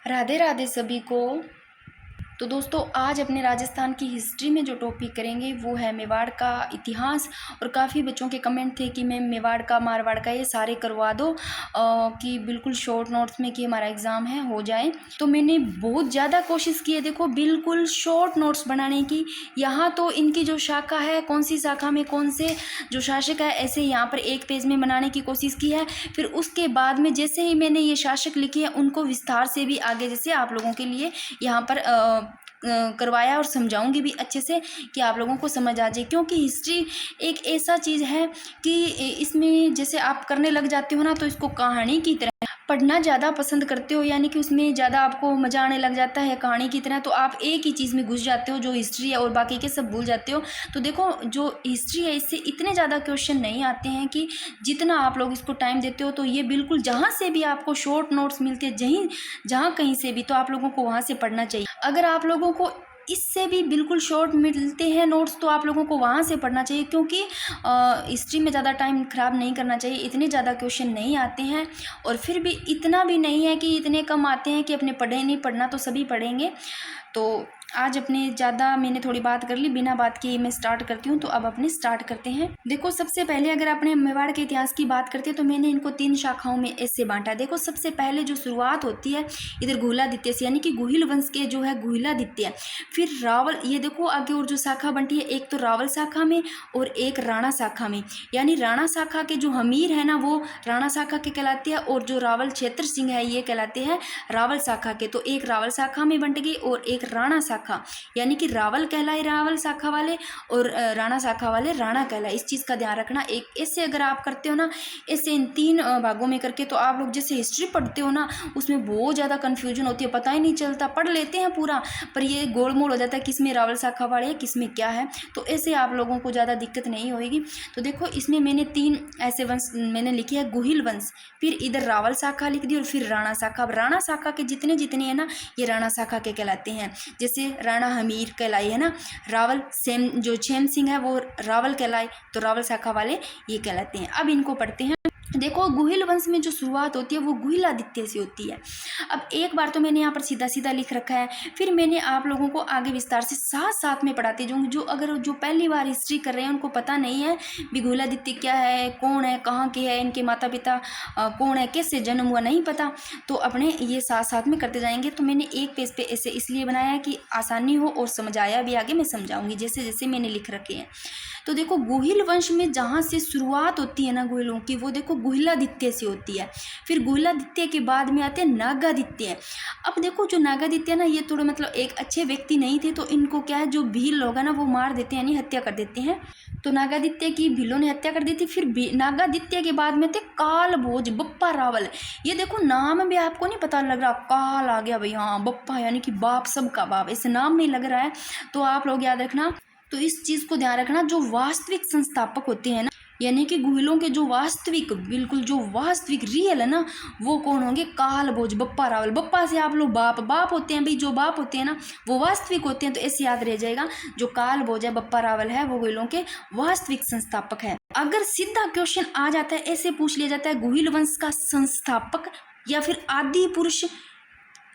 राधे राधे सभी को। तो दोस्तों आज अपने राजस्थान की हिस्ट्री में जो टॉपिक करेंगे वो है मेवाड़ का इतिहास। और काफ़ी बच्चों के कमेंट थे कि मैम मेवाड़ का मारवाड़ का ये सारे करवा दो कि बिल्कुल शॉर्ट नोट्स में कि हमारा एग्ज़ाम है हो जाए। तो मैंने बहुत ज़्यादा कोशिश की है देखो बिल्कुल शॉर्ट नोट्स बनाने की। यहाँ तो इनकी जो शाखा है कौन सी शाखा में कौन से जो शासक है ऐसे यहाँ पर एक पेज में बनाने की कोशिश की है। फिर उसके बाद में जैसे ही मैंने ये शासक लिखे हैं उनको विस्तार से भी आगे जैसे आप लोगों के लिए यहाँ पर करवाया और समझाऊंगी भी अच्छे से कि आप लोगों को समझ आ जाए। क्योंकि हिस्ट्री एक ऐसा चीज़ है कि इसमें जैसे आप करने लग जाते हो ना तो इसको कहानी की तरह पढ़ना ज़्यादा पसंद करते हो, यानी कि उसमें ज़्यादा आपको मज़ा आने लग जाता है कहानी की तरह। तो आप एक ही चीज़ में घुस जाते हो जो हिस्ट्री है और बाकी के सब भूल जाते हो। तो देखो जो हिस्ट्री है इससे इतने ज़्यादा क्वेश्चन नहीं आते हैं कि जितना आप लोग इसको टाइम देते हो। तो ये बिल्कुल जहाँ से भी आपको शॉर्ट नोट्स मिलते हैं जहाँ कहीं से भी तो आप लोगों को वहाँ से पढ़ना चाहिए। अगर आप लोगों को इससे भी बिल्कुल शॉर्ट मिलते हैं नोट्स तो आप लोगों को वहाँ से पढ़ना चाहिए। क्योंकि हिस्ट्री में ज़्यादा टाइम ख़राब नहीं करना चाहिए, इतने ज़्यादा क्वेश्चन नहीं आते हैं। और फिर भी इतना भी नहीं है कि इतने कम आते हैं कि अपने पढ़े नहीं, पढ़ना तो सभी पढ़ेंगे। तो आज अपने ज़्यादा मैंने थोड़ी बात कर ली, बिना बात किए मैं स्टार्ट करती हूँ। तो अब अपने स्टार्ट करते हैं। देखो सबसे पहले अगर अपने मेवाड़ के इतिहास की बात करते हैं तो मैंने इनको 3 शाखाओं में ऐसे बांटा। देखो सबसे पहले जो शुरुआत होती है इधर गुहिलादित्य से, यानी कि गुहिल वंश के जो है गुहिलादित्य। फिर रावल, ये देखो आगे और जो शाखा बनती है एक तो रावल शाखा में और एक राणा शाखा में। यानी राणा शाखा के जो हमीर है ना वो राणा शाखा के कहलाते हैं और जो रावल क्षेत्र सिंह है ये कहलाते हैं रावल शाखा के। तो एक रावल शाखा में बंट गई और एक राणा शाखा, यानी कि रावल कहलाए रावल शाखा वाले और राणा शाखा वाले राणा कहलाए। इस चीज़ का ध्यान रखना। एक ऐसे अगर आप करते हो ना ऐसे इन 3 भागों में करके तो आप लोग जैसे हिस्ट्री पढ़ते हो ना उसमें बहुत ज़्यादा कन्फ्यूजन होती है, पता ही नहीं चलता। पढ़ लेते हैं पूरा पर ये गोल मोल हो जाता है किस में रावल शाखा वाले है किस में क्या है। तो ऐसे आप लोगों को ज़्यादा दिक्कत नहीं होगी। तो देखो इसमें मैंने 3 ऐसे वंश मैंने लिखे हैं, गुहिल वंश, फिर इधर रावल शाखा लिख दी और फिर राणा शाखा। अब राणा शाखा के जितने जितने है ना ये राणा शाखा के कहलाते हैं। जैसे राणा हमीर कहलाई है ना, रावल सेम जो क्षेम सिंह है वो रावल कहलाए तो रावल शाखा वाले ये कहलाते हैं। अब इनको पढ़ते हैं। देखो गुहिल वंश में जो शुरुआत होती है वो गुहिलादित्य से होती है। अब एक बार तो मैंने यहाँ पर सीधा सीधा लिख रखा है, फिर मैंने आप लोगों को आगे विस्तार से साथ साथ में पढ़ाती जाऊँगी। जो अगर जो पहली बार हिस्ट्री कर रहे हैं उनको पता नहीं है भी गुहिलादित्य क्या है, कौन है, कहाँ के है, इनके माता पिता कौन है, कैसे जन्म हुआ नहीं पता, तो अपने ये साथ साथ में करते जाएंगे। तो मैंने एक पेज पे ऐसे इसलिए बनाया है कि आसानी हो और समझ आया भी आगे मैं समझाऊंगी जैसे जैसे मैंने लिख रखे हैं। तो देखो गुहिल वंश में जहाँ से शुरुआत होती है ना गुहिलों की वो देखो गुहिलादित्य से होती है। फिर गुहिलादित्य के बाद में आते हैं नागादित्य। अब देखो जो नागादित्य ना ये थोड़े मतलब एक अच्छे व्यक्ति नहीं थे तो इनको क्या है जो भील होगा ना वो मार देते हैं यानी हत्या कर देते हैं। तो नागादित्य की भीलों ने हत्या कर दी थी। फिर नागादित्य के बाद में थे काल भोज बप्पा रावल। ये देखो नाम भी आपको नहीं पता लग रहा, काल आ गया भाई, हाँ बप्पा यानी कि बाप, सबका बाप, ऐसे नाम नहीं लग रहा है। तो आप लोग याद रखना। तो इस चीज़ को ध्यान रखना जो वास्तविक संस्थापक होते हैं ना यानी कि गुहिलों के जो वास्तविक बिल्कुल जो वास्तविक रियल है ना वो कौन होंगे, काल भोज बप्पा रावल। बप्पा से आप लोग बाप होते हैं भाई, जो बाप होते हैं ना वो वास्तविक होते हैं। तो ऐसे याद रह जाएगा जो काल भोज है बप्पा रावल है वो गुहिलों के वास्तविक संस्थापक है। अगर सीधा क्वेश्चन आ जाता है ऐसे पूछ लिया जाता है गुहिल वंश का संस्थापक या फिर आदि पुरुष,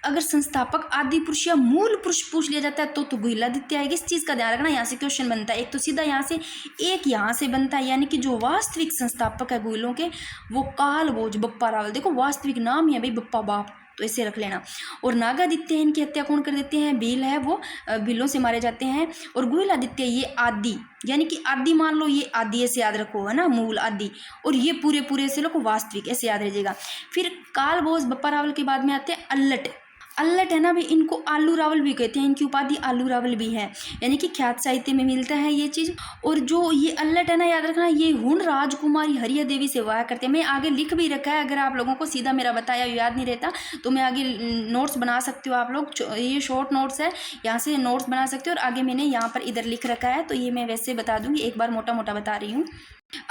अगर संस्थापक आदि पुरुष या मूल पुरुष पूछ लिया जाता है तो गुहिलादित्य आएगी। इस चीज़ का ध्यान रखना। यहाँ से क्वेश्चन बनता है एक तो सीधा यहाँ से एक यहाँ से बनता है, यानी कि जो वास्तविक संस्थापक है गुहिलों के वो काल भोज बप्पा रावल। देखो वास्तविक नाम है भाई बप्पा बाप, तो इसे रख लेना। और नागादित्य इनकी हत्या कौन कर देते हैं, भील है वो भीलों से मारे जाते हैं। और गुहिलादित्य ये आदि यानी कि आदि मान लो, ये आदि ऐसे याद रखो है ना, मूल आदि, और ये पूरे पूरे से लोग वास्तविक ऐसे याद रह जाएगा। फिर काल भोज बप्पा रावल के बाद में आते हैं अल्लट। अल्लट है ना भी इनको आलू रावल भी कहते हैं, इनकी उपाधि आलू रावल भी है, यानी कि ख्यात साहित्य में मिलता है ये चीज़। और जो ये अल्लट है ना याद रखना ये हुण राजकुमारी हरिया देवी से विवाह करते हैं। मैं आगे लिख भी रखा है, अगर आप लोगों को सीधा मेरा बताया याद नहीं रहता तो मैं आगे नोट्स बना सकती हूँ। आप लोग ये शॉर्ट नोट्स है यहाँ से नोट्स बना सकते हो और आगे मैंने यहाँ पर इधर लिख रखा है तो ये मैं वैसे बता दूँगी, एक बार मोटा मोटा बता रही हूँ।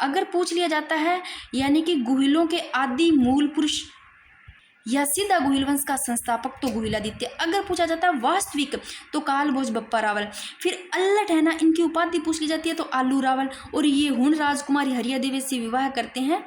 अगर पूछ लिया जाता है यानी कि गुहिलों के आदि मूल पुरुष या सीधा गुहिल वंश का संस्थापक तो गुहिलादित्य। अगर पूछा जाता है वास्तविक तो काल भोज बप्पा रावल। फिर अल्लट है ना इनकी उपाधि पूछ ली जाती है तो आलू रावल। और ये हुण राजकुमारी हरिया देवी से विवाह करते हैं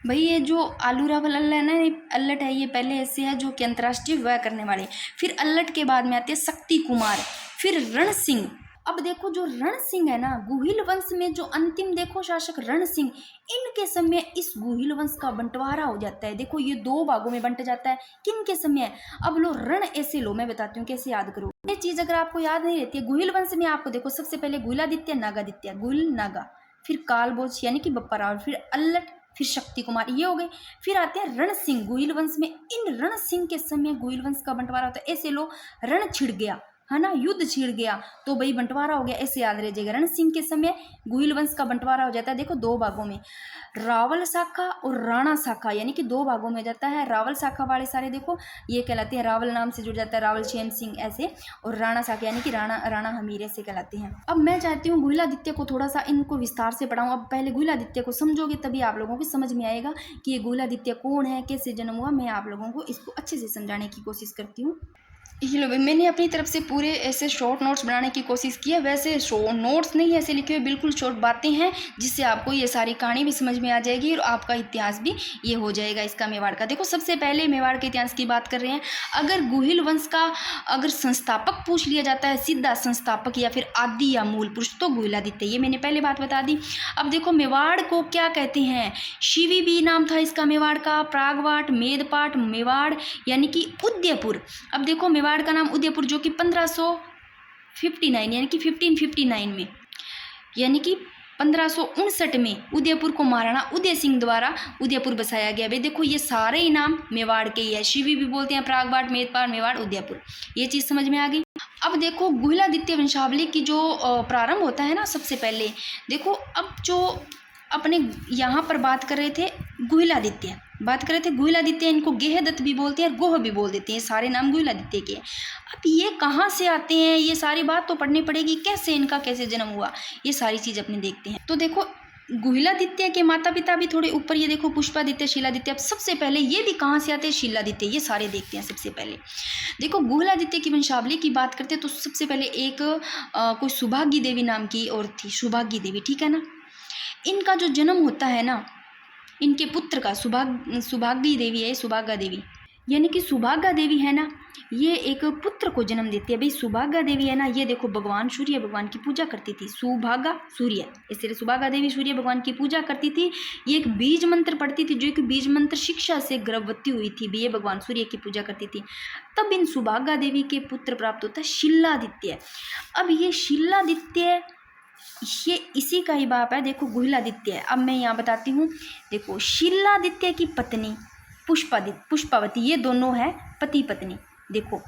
भाई ये जो आलू रावल अल्लट है ना, ये अल्लट है, ये पहले ऐसे है जो कि अंतर्राष्ट्रीय विवाह करने वाले। फिर अल्लट के बाद में आते हैं शक्ति कुमार, फिर रण सिंह। अब देखो जो रण सिंह है ना, गुहिल वंश में जो अंतिम देखो शासक रण सिंह, इनके समय इस गुहिल वंश का बंटवारा हो जाता है। देखो ये 2 भागों में बंट जाता है। किन के समय? अब लो रण ऐसे लो, मैं बताती हूँ कैसे याद करो ये चीज। अगर आपको याद नहीं रहती है, गुहिल वंश में आपको देखो सबसे पहले गुहिलादित्य, नागादित्य, गुहिल नागा, फिर कालभोज यानी कि बप्पा रावल, फिर अल्लट, फिर शक्ति कुमार, ये हो गए। फिर आते हैं रण सिंह गुहिल वंश में। इन रण सिंह के समय गुहिल वंश का बंटवारा होता है। ऐसे लो, रण छिड़ गया है ना, युद्ध छिड़ गया तो भाई बंटवारा हो गया, ऐसे याद रह जाएगा। रण सिंह के समय गुहिल वंश का बंटवारा हो जाता है। देखो 2 भागों में, रावल शाखा और राणा शाखा, यानी कि 2 भागों में हो जाता है। रावल शाखा वाले सारे देखो ये कहलाते हैं, रावल नाम से जुड़ जाता है, रावल क्षेम सिंह ऐसे, और राणा शाखा यानी कि राणा हमीर ऐसे कहलाते हैं। अब मैं चाहती हूँ गुहिलादित्य को थोड़ा सा इनको विस्तार से पढ़ाऊँ। अब पहले गुहिलादित्य को समझोगे तभी आप लोगों को समझ में आएगा कि ये गुहिलादित्य कौन है, कैसे जन्म हुआ। मैं आप लोगों को इसको अच्छे से समझाने की कोशिश करती हूँ। ये लो भाई, मैंने अपनी तरफ से पूरे ऐसे शॉर्ट नोट्स बनाने की कोशिश की है। वैसे शॉर्ट नोट्स नहीं ऐसे लिखे हुए, बिल्कुल शॉर्ट बातें हैं जिससे आपको ये सारी कहानी भी समझ में आ जाएगी और आपका इतिहास भी ये हो जाएगा इसका, मेवाड़ का। देखो सबसे पहले मेवाड़ के इतिहास की बात कर रहे हैं। अगर गुहिल वंश का अगर संस्थापक पूछ लिया जाता है, सीधा संस्थापक या फिर आदि या मूल पुरुष, तो गुहिलादित्य, ये मैंने पहले बात बता दी। अब देखो मेवाड़ को क्या कहते हैं, शिवी भी नाम था इसका मेवाड़ का, प्रागवाट, मेदपाट, मेवाड़ यानी कि उदयपुर। अब देखो मेवाड़ का नाम उदयपुर, जो कि 1559 यानी कि 1559 में, यानी कि 1559 में उदयपुर को महाराणा उदय सिंह द्वारा उदयपुर बसाया गया। भाई देखो ये सारे ही नाम मेवाड़ के ही है, शिवी भी बोलते हैं, प्रागवाट, मेदपाट, मेवाड़, उदयपुर, ये चीज़ समझ में आ गई। अब देखो गुहिलादित्य वंशावली की जो प्रारंभ होता है ना, सबसे पहले देखो, अब जो अपने यहाँ पर बात कर रहे थे गुहिलादित्य, बात कर रहे थे गुहिलादित्य, इनको गेहदत्त भी बोलते हैं और गोह भी बोल देते हैं, सारे नाम गुहिलादित्य के। अब ये कहाँ से आते हैं, ये सारी बात तो पढ़नी पड़ेगी, कैसे इनका कैसे जन्म हुआ, ये सारी चीज़ अपने देखते हैं। तो देखो गुहिलादित्य के माता पिता भी थोड़े ऊपर, ये देखो पुष्पादित्य, शीलादित्य। अब सबसे पहले ये भी कहाँ से आते हैं, शीलादित्य, ये सारे देखते हैं। सबसे पहले देखो गुहिलादित्य की वंशावली की बात करते हैं तो सबसे पहले एक कोई सुभागी देवी नाम की और थी, सुभागी देवी, ठीक है ना। इनका जो जन्म होता है ना, इनके पुत्र का, सुभागी देवी है, सुभागा देवी यानी कि सुभागा देवी है ना, ये एक पुत्र को जन्म देती है। भाई सुभागा देवी है ना, ये देखो भगवान सूर्य भगवान की पूजा करती थी, सुभागा सूर्य, इसलिए सुभागा देवी सूर्य भगवान की पूजा करती थी। ये एक बीज मंत्र पढ़ती थी, जो एक बीज मंत्र शिक्षा से गर्भवती हुई थी, ये भगवान सूर्य की पूजा करती थी। तब इन सुभागा देवी के पुत्र प्राप्त होता है शीलादित्य। अब ये शीलादित्य ये इसी का ही बाप है, देखो गुहिलादित्य है। अब मैं यहाँ बताती हूँ, देखो शीलादित्य की पत्नी पुष्पावती, ये दोनों है पति पत्नी। देखो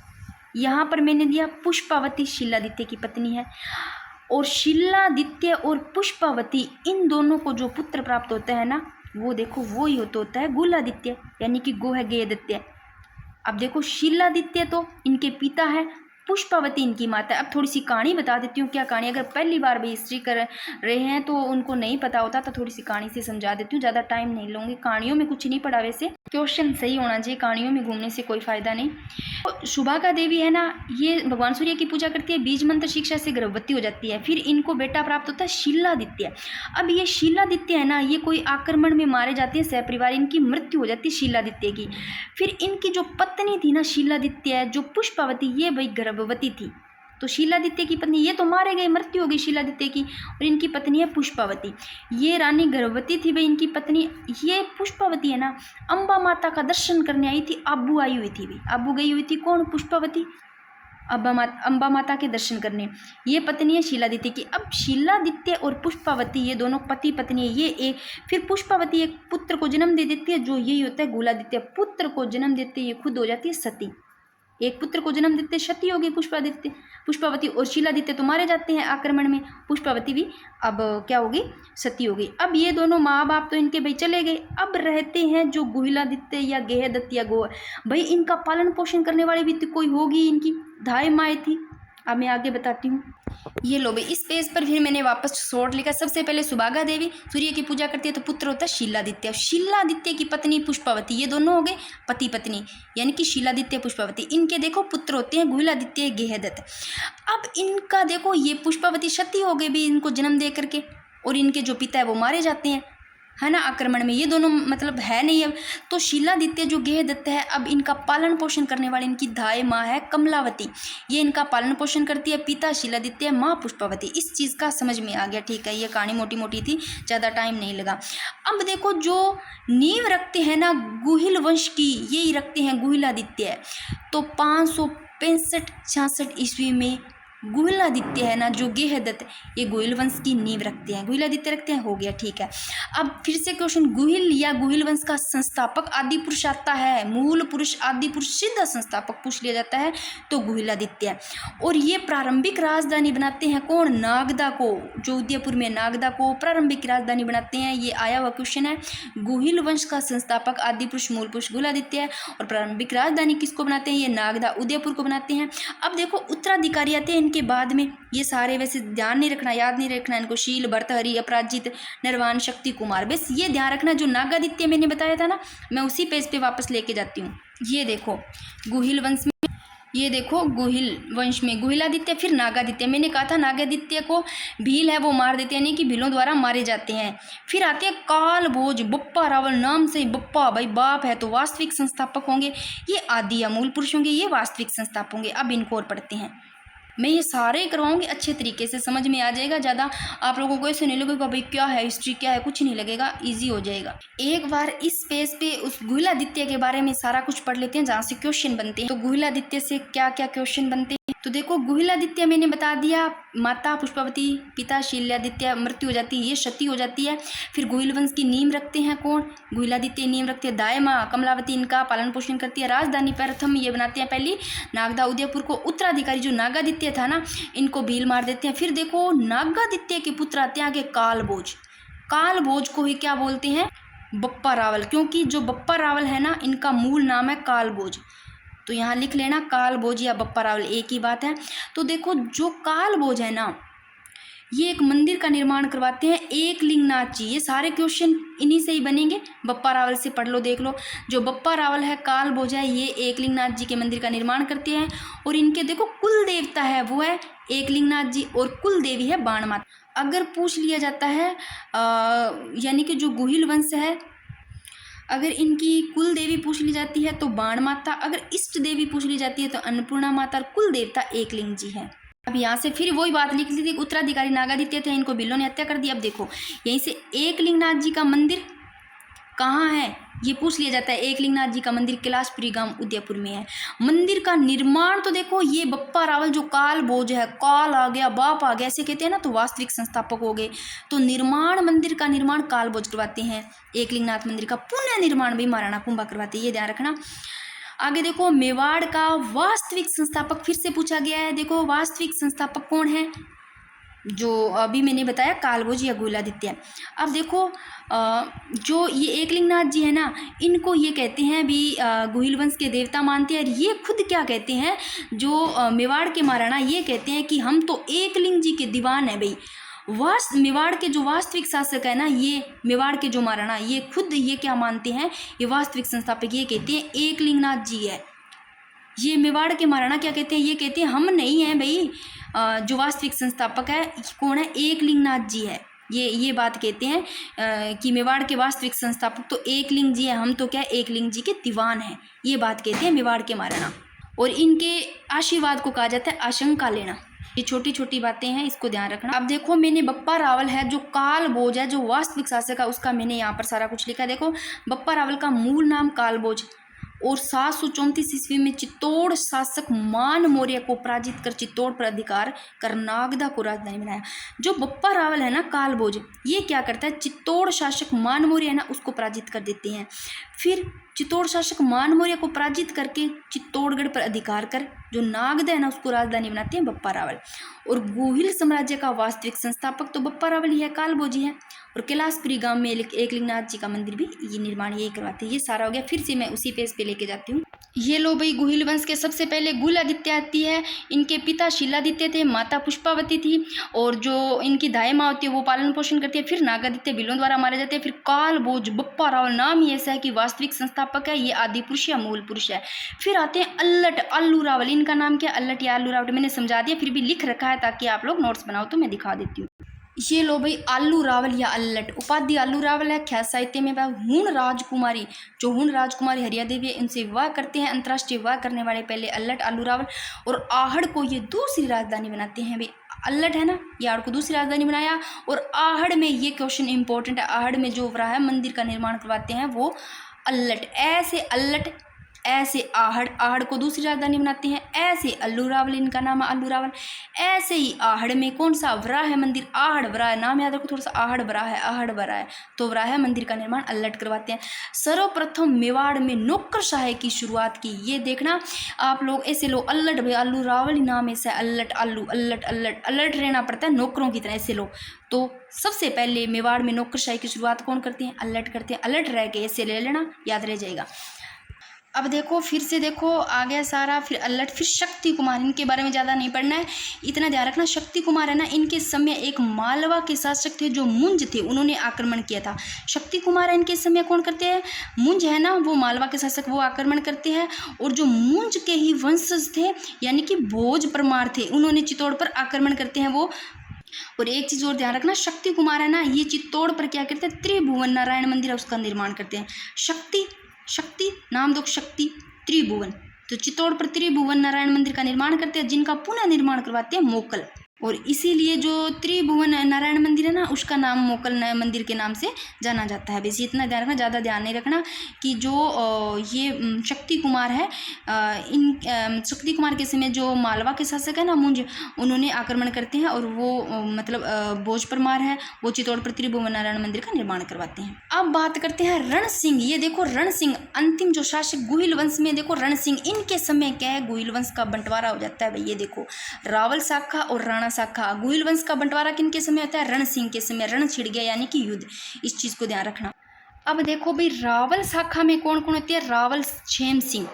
यहाँ पर मैंने दिया पुष्पावती शीलादित्य की पत्नी है, और शीलादित्य और पुष्पावती इन दोनों को जो पुत्र प्राप्त होता है ना, वो देखो वो ही होता है गुहिलादित्य, यानी कि गो है गेयदित्य। अब देखो शीलादित्य तो इनके पिता है, पुष्पावती इनकी माता है। अब थोड़ी सी कहानी बता देती हूँ। क्या कहानी, अगर पहली बार भी हिस्ट्री कर रहे हैं तो उनको नहीं पता होता, तो थोड़ी सी कहानी से समझा देती हूँ, ज़्यादा टाइम नहीं लूँगी। कहानियों में कुछ नहीं पढ़ा, वैसे क्वेश्चन सही होना चाहिए, कहानियों में घूमने से कोई फ़ायदा नहीं। तो सुभागा देवी है ना, ये भगवान सूर्य की पूजा करती है, बीज मंत्र शिक्षा से गर्भवती हो जाती है। फिर इनको बेटा प्राप्त होता है शीलादित्य। अब ये शीलादित्य है ना, ये कोई आक्रमण में मारे जाते हैं, सहपरिवार इनकी मृत्यु हो जाती है शीलादित्य की। फिर इनकी जो पत्नी थी ना शीलादित्य, जो पुष्पावती, ये भाई गर्भवती थी। तो शीलादित्य की पत्नी, ये तो मारे गए, मृत्यु हो गई शीलादित्य की, और इनकी पत्नी है पुष्पावती। ये रानी गर्भवती थी भाई इनकी पत्नी। ये पुष्पावती है ना, अम्बा माता का दर्शन करने आई थी, आबू आई हुई थी भाई, आबू गई हुई थी, कौन, पुष्पावती, अम्बा माता के दर्शन करने। ये पत्नी है शीलादित्य की। अब शीलादित्य और पुष्पावती ये दोनों पति पत्नी है। ये एक, फिर पुष्पावती एक पुत्र को जन्म दे देती है, जो यही होता है गुहिलादित्य। पुत्र को जन्म देते ये खुद हो जाती है सती, एक पुत्र को जन्म देते सती होगी पुष्पावती, और शीलादित्य तो मारे जाते हैं आक्रमण में, पुष्पावती भी अब क्या होगी, सती होगी। अब ये दोनों माँ बाप तो इनके भाई चले गए, अब रहते हैं जो गुहिलादित्य या गेहदत्त या गो, भाई इनका पालन पोषण करने वाली भी तो कोई होगी, इनकी धाय माएँ थी। अब मैं आगे बताती हूँ। ये लो भाई, इस पेज पर फिर मैंने वापस शॉर्ट लिखा। सबसे पहले सुभागा देवी सूर्य की पूजा करती है, तो पुत्र होता है शीलादित्य। शीलादित्य की पत्नी पुष्पावती, ये दोनों हो गए पति पत्नी, यानी कि शीलादित्य पुष्पावती। इनके देखो पुत्र होते हैं गुहिलादित्य गेहदत्त। अब इनका देखो, ये पुष्पावती सती हो गई भी इनको जन्म दे करके, और इनके जो पिता है वो मारे जाते हैं। है ना, आक्रमण में, ये दोनों मतलब है नहीं अब। तो शीलादित्य जो गेहदत्त है, अब इनका पालन पोषण करने वाली इनकी धाय माँ है कमलावती, ये इनका पालन पोषण करती है। पिता शीलादित्य, माँ पुष्पावती। इस चीज़ का समझ में आ गया, ठीक है, ये कहानी मोटी मोटी थी, ज़्यादा टाइम नहीं लगा। अब देखो जो नींव रखते हैं ना गुहिल वंश की, यही रखते हैं गुहिलादित्य। तो 565-66 ईस्वी में गुहिलादित्य है ना जो गेहदत्त, ये गुहिल वंश की नींव रखते हैं, गुहिलादित्य रखते हैं, हो गया, ठीक है। अब फिर से क्वेश्चन, गुहिल या गुहिल वंश का संस्थापक आदि पुरुष आता है, मूल पुरुष आदि पुरुष सीधा संस्थापक पूछ लिया जाता है तो गुहिलादित्य। और ये प्रारंभिक राजधानी बनाते हैं कौन, नागदा को, जो उदयपुर में नागदा को प्रारंभिक राजधानी बनाते हैं, ये आया हुआ क्वेश्चन है। गुहिल वंश का संस्थापक आदि पुरुष मूल पुरुष गुहिलादित्य है, और प्रारंभिक राजधानी किसको बनाते हैं, ये नागदा उदयपुर को बनाते हैं। अब देखो उत्तराधिकारी आते हैं इनके बाद में, ये सारे वैसे ध्यान नहीं रखना, याद नहीं रखना इनको, शील, भर्तहरि, अपराजित, निर्वाण, शक्ति कुमार, बस ये ध्यान रखना। जो नागादित्य मैंने बताया था ना, मैं उसी पेज पे वापस लेके जाती हूँ। ये देखो गुहिल वंश में, ये देखो गुहिल वंश में गुहिलादित्य, फिर नागादित्य। मैंने कहा था नागादित्य को भील है वो मार देते हैं, यानी कि भीलों द्वारा मारे जाते हैं। फिर आते हैं काल भोज, बप्पा रावल, नाम से बप्पा भाई बाप है तो वास्तविक संस्थापक होंगे, ये आदि या मूल पुरुष होंगे, ये वास्तविक संस्थापक होंगे। अब इनको और पढ़ते हैं, मैं ये सारे करवाऊंगी, अच्छे तरीके से समझ में आ जाएगा, ज़्यादा आप लोगों को ऐसे नहीं लगेगा भाई क्या है हिस्ट्री क्या है, कुछ नहीं लगेगा, इजी हो जाएगा। एक बार इस पेज पे उस गुहिलादित्य के बारे में सारा कुछ पढ़ लेते हैं जहाँ से क्वेश्चन बनते हैं। तो गुहिलादित्य से क्या क्या क्वेश्चन बनते हैं, तो देखो गुहिलादित्य मैंने बता दिया, माता पुष्पावती, पिता शीलादित्य, मृत्यु हो जाती है, ये सती हो जाती है। फिर गुहिल वंश की नींव रखते हैं कौन, गुहिलादित्य नींव रखते हैं। दाई माँ कमलावती इनका पालन पोषण करती है। राजधानी प्रथम ये बनाते हैं पहली नागदा उदयपुर को। उत्तराधिकारी जो नागादित्य था ना, इनको भील मार देते हैं। फिर देखो नागादित्य के पुत्र आते हैं आगे कालभोज, कालभोज को ही क्या बोलते हैं, बप्पा रावल, क्योंकि जो बप्पा रावल है ना इनका मूल नाम है कालभोज, तो यहाँ लिख लेना कालभोज या बप्पा रावल एक ही बात है। तो देखो जो कालभोज है ना, ये एक मंदिर का निर्माण करवाते हैं एकलिंगनाथ जी। ये सारे क्वेश्चन इन्हीं से ही बनेंगे, बप्पा रावल से पढ़ लो, देख लो। जो बप्पा रावल है, कालभोज है, ये एकलिंगनाथ जी के मंदिर का निर्माण करते हैं। और इनके देखो कुल देवता है वो है एकलिंगनाथ जी, और कुल देवी है बाण माता। अगर पूछ लिया जाता है यानी कि जो गुहिल वंश है, अगर इनकी कुल देवी पूछ ली जाती है तो बाण माता, अगर इष्ट देवी पूछ ली जाती है तो अन्नपूर्णा माता, और कुल देवता एकलिंग जी है। अब यहाँ से फिर वही बात लिख ली थी, उत्तराधिकारी नागादित्य थे, इनको बिल्लों ने हत्या कर दी। अब देखो यहीं से एकलिंगनाथ जी का मंदिर कहाँ है, ये पूछ लिया जाता है। एकलिंगनाथ जी का मंदिर कैलाशपुरी गांव उदयपुर में है। मंदिर का निर्माण तो देखो ये बप्पा रावल जो कालभोज है, काल आ गया बाप आ गया ऐसे कहते हैं ना, तो वास्तविक संस्थापक हो गए। तो निर्माण, मंदिर का निर्माण कालभोज करवाते हैं। एकलिंगनाथ मंदिर का पुनः निर्माण भी महाराणा कुंभा करवाते हैं, ये ध्यान रखना। आगे देखो मेवाड़ का वास्तविक संस्थापक फिर से पूछा गया है। देखो वास्तविक संस्थापक कौन है, जो अभी मैंने बताया कालभोज या गुहिलादित्य। अब देखो जो ये एकलिंगनाथ जी है ना, इनको ये कहते हैं भी गुहिल वंश के देवता मानते हैं। और ये खुद क्या कहते हैं, जो मेवाड़ के महाराणा, ये कहते हैं कि हम तो एकलिंग जी के दीवान है भाई। मेवाड़ के जो वास्तविक शासक है ना, ये मेवाड़ के जो महाराणा, ये खुद ये क्या मानते हैं, ये वास्तविक संस्थापक ये कहते हैं एकलिंगनाथ जी है। ये मेवाड़ के महाराणा क्या कहते हैं, ये कहते हैं हम नहीं हैं भाई, जो वास्तविक संस्थापक है कौन है, एकलिंगनाथ जी है। ये बात कहते हैं कि मेवाड़ के वास्तविक संस्थापक तो एकलिंग जी है, हम तो क्या एकलिंग जी के दीवान हैं, ये बात कहते हैं मेवाड़ के महाराणा। और इनके आशीर्वाद को कहा जाता है आशंका लेना। ये छोटी छोटी बातें हैं, इसको ध्यान रखना। अब देखो मैंने बप्पा रावल है जो कालभोज है, जो वास्तविक शासक है, उसका मैंने यहाँ पर सारा कुछ लिखा। देखो बप्पा रावल का मूल नाम कालभोज, और 734 ईस्वी में चित्तौड़ शासक मान मौर्य को पराजित कर चित्तौड़ पर अधिकार कर नागदा को राजधानी बनाया। जो बप्पा रावल है ना कालभोज, ये क्या करता है, चित्तौड़ शासक मान मौर्य है ना उसको पराजित कर देते हैं। फिर चित्तौड़ शासक मान मौर्य को पराजित करके चित्तौड़गढ़ पर अधिकार कर जो नागदा है ना उसको राजधानी बनाते हैं बप्पा रावल। और गुहिल साम्राज्य का वास्तविक संस्थापक तो बप्पा रावल ही है, कालभोज ही है। और कैलाशपुरी गांव में एकलिंगनाथ जी का मंदिर भी ये निर्माण यही करवाते हैं। ये सारा हो गया, फिर से मैं उसी पेज पे लेके जाती हूँ। ये लो भाई गुहिल वंश के सबसे पहले गुहिलादित्य आती है। इनके पिता शीलादित्य थे, माता पुष्पावती थी, और जो इनकी दाई माँ होती है वो पालन पोषण करती है। फिर नागादित्य बिलों द्वारा मारे जाते हैं। फिर कालभोज बप्पा रावल, नाम ही ऐसा है कि वास्तविक संस्थापक है, ये आदि पुरुष या मूल पुरुष है। फिर आते हैं अल्लट अल्लू रावल, इनका नाम क्या, अल्लट या अल्लू रावल, मैंने समझा दिया, फिर भी लिख रखा है ताकि आप लोग नोट्स बनाओ तो मैं दिखा देती हूँ। ये लो भाई, आलू रावल या अल्लट। उपाधि आलू रावल है। ख्याल साहित्य में वह हूण राजकुमारी, जो हूण राजकुमारी हरिया देवी है, इनसे विवाह करते हैं। अंतर्राष्ट्रीय विवाह करने वाले पहले अल्लट आलू रावल। और आहड़ को ये दूसरी राजधानी बनाते हैं भाई। अल्लट है ना, ये आहड़ को दूसरी राजधानी बनाया। और आहड़ में ये क्वेश्चन इंपॉर्टेंट है, आहड़ में जो वराह मंदिर का निर्माण करवाते हैं वो अल्लट। ऐसे अल्लट, ऐसे आहड़, आहड़ को दूसरी राजधानी बनाते हैं। ऐसे अल्लू रावल, इनका नाम है अल्लू रावल। ऐसे ही आहड़ में कौन सा वराह मंदिर, आहड़ वराह, नाम याद रखो थोड़ा सा, आहड़ वराह है, आहड़ वराह है, तो वराह मंदिर का निर्माण अल्लट करवाते हैं। सर्वप्रथम मेवाड़ में नौकरशाही की शुरुआत की, ये देखना आप लोग ऐसे लो, अल्लट भाई, अल्लू रावल ही नाम ऐसा है, अल्लट आलू, अल्लट अल्लट, अलर्ट रहना पड़ता है नौकरों की तरह, ऐसे लो। तो सबसे पहले मेवाड़ में नौकरशाही की शुरुआत कौन करते हैं, अल्लट करते हैं। अलर्ट रह के ऐसे ले लेना, याद रह जाएगा। अब देखो फिर से देखो आ गया सारा, फिर अल्लट, फिर शक्ति कुमार, इनके बारे में ज़्यादा नहीं पढ़ना है, इतना ध्यान रखना। शक्ति कुमार है ना, इनके समय एक मालवा के शासक थे जो मुंज थे, उन्होंने आक्रमण किया था। शक्ति कुमार है, इनके समय कौन करते हैं, मुंज है ना, वो मालवा के शासक, वो आक्रमण करते हैं। और जो मुंज के ही वंशज थे यानी कि भोज परमार थे, उन्होंने चित्तौड़ पर आक्रमण करते हैं वो। और एक चीज़ और ध्यान रखना, शक्ति कुमार है ना, ये चित्तौड़ पर क्या करते हैं, त्रिभुवन नारायण मंदिर है उसका निर्माण करते हैं। शक्ति, शक्ति नाम दो, शक्ति, त्रिभुवन, तो चित्तौड़ पर त्रिभुवन नारायण मंदिर का निर्माण करते हैं, जिनका पुनः निर्माण करवाते हैं मोकल। और इसीलिए जो त्रिभुवन नारायण मंदिर है ना, उसका नाम मोकल मंदिर के नाम से जाना जाता है। बस इतना ध्यान रखना, ज़्यादा ध्यान नहीं रखना कि जो ये शक्ति कुमार है, इन शक्ति कुमार के समय जो मालवा के शासक है ना मुंज, उन्होंने आक्रमण करते हैं और वो मतलब भोज परमार है, वो चित्तौड़ पर त्रिभुवन नारायण मंदिर का निर्माण करवाते हैं। अब बात करते हैं रण सिंह। ये देखो रण सिंह, अंतिम जो शासक गुहिल वंश में, देखो रण सिंह, इनके समय क्या है, गुहिल वंश का बंटवारा हो जाता है भाई। ये देखो रावल शाखा और राणा शाखा, गुहिल वंश का बंटवारा किनके समय होता है, रण सिंह के समय। रण छिड़ गया यानी कि युद्ध, इस चीज को ध्यान रखना। अब देखो भाई, रावल शाखा में कौन कौन होते हैं, रावल क्षेम सिंह।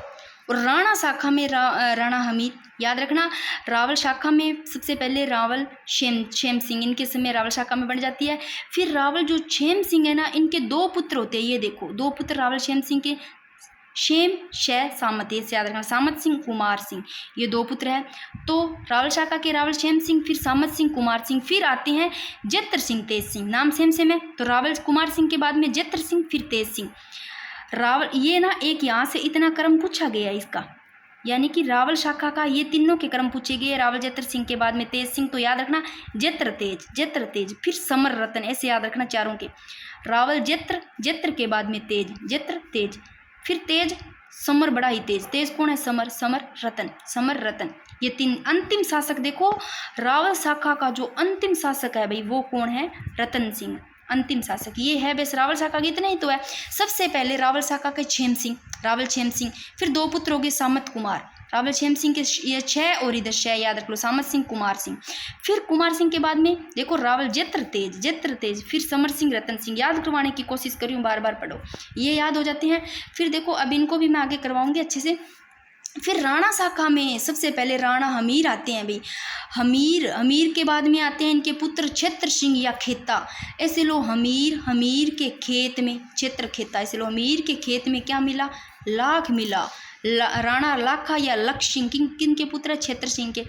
और राणा शाखा में राणा हमीद, याद रखना। रावल शाखा में सबसे पहले रावल क्षेम सिंह, इनके समय रावल शाखा में बन जाती है। फिर रावल जो क्षेम सिंह है ना, इनके दो पुत्र होते हैं, ये देखो दो पुत्र रावल क्षेम सिंह के, क्षेम शय सामत, ये याद रखना, सामत सिंह कुमार सिंह, ये दो पुत्र हैं। तो रावल शाखा के रावल क्षेम सिंह, फिर सामत सिंह कुमार सिंह, फिर आते हैं जेत्र सिंह तेज सिंह, नाम सेम सेम है। तो रावल कुमार सिंह के बाद में जेत्र सिंह, फिर तेज सिंह। रावल, ये ना एक यहाँ से इतना क्रम पूछा गया इसका, यानी कि रावल शाखा का ये तीनों के क्रम पूछे गए। रावल जेत्र सिंह के बाद में तेज सिंह, तो याद रखना जेत्र तेज, जेत्र तेज, फिर समर रतन, ऐसे याद रखना चारों के। रावल जेत्र, जेत्र के बाद में तेज, जेत्र तेज, फिर तेज, समर बड़ा ही तेज, तेज कौन है, समर, समर रतन, समर रतन, ये तीन। अंतिम शासक देखो, रावल शाखा का जो अंतिम शासक है भाई वो कौन है, रतन सिंह, अंतिम शासक ये है। बस रावल शाखा की इतना ही तो है। सबसे पहले रावल शाखा के क्षेम सिंह, रावल क्षेम सिंह, फिर दो पुत्र हो गए सामत कुमार, रावल क्षेम सिंह के ये 6 और इधर 6 याद रख लो, सामत सिंह कुमार सिंह। फिर कुमार सिंह के बाद में देखो रावल जेत्र तेज, जेत्र तेज, फिर समर सिंह रतन सिंह, याद करवाने की कोशिश करी हूँ, बार बार पढ़ो, ये याद हो जाते हैं। फिर देखो अब इनको भी मैं आगे करवाऊंगी अच्छे से। फिर राणा शाखा में सबसे पहले राणा हमीर आते हैं भाई, हमीर, हमीर के बाद में आते हैं इनके पुत्र क्षेत्र सिंह या खेता, ऐसे लो हमीर, हमीर के खेत में क्षेत्र खेता, ऐसे लो हमीर के खेत में क्या मिला, लाख मिला। राणा लाखा या लक्ष सिंह किन के पुत्र, क्षेत्र सिंह के।